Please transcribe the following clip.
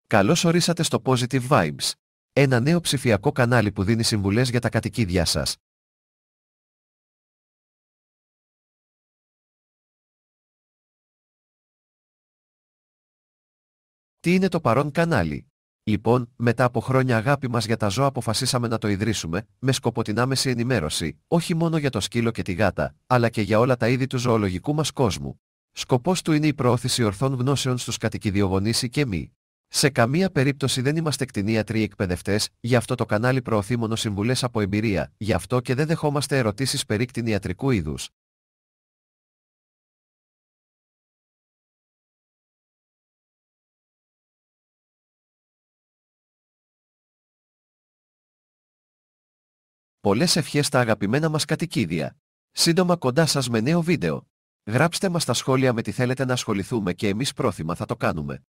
Καλώς ορίσατε στο Positive Vibes, ένα νέο ψηφιακό κανάλι που δίνει συμβουλές για τα κατοικίδια σας. Τι είναι το παρόν κανάλι? Λοιπόν, μετά από χρόνια αγάπη μας για τα ζώα αποφασίσαμε να το ιδρύσουμε, με σκοπό την άμεση ενημέρωση, όχι μόνο για το σκύλο και τη γάτα, αλλά και για όλα τα είδη του ζωολογικού μας κόσμου. Σκοπός του είναι η προώθηση ορθών γνώσεων στους κατοικιδιογονείς και μη. Σε καμία περίπτωση δεν είμαστε κτηνίατροι ή εκπαιδευτές, γι' αυτό το κανάλι προωθεί μόνο συμβουλές από εμπειρία, γι' αυτό και δεν δεχόμαστε ερωτήσεις περί κτηνιατρικού είδους. Πολλές ευχές στα αγαπημένα μας κατοικίδια. Σύντομα κοντά σας με νέο βίντεο. Γράψτε μας στα σχόλια με τι θέλετε να ασχοληθούμε και εμείς πρόθυμα θα το κάνουμε.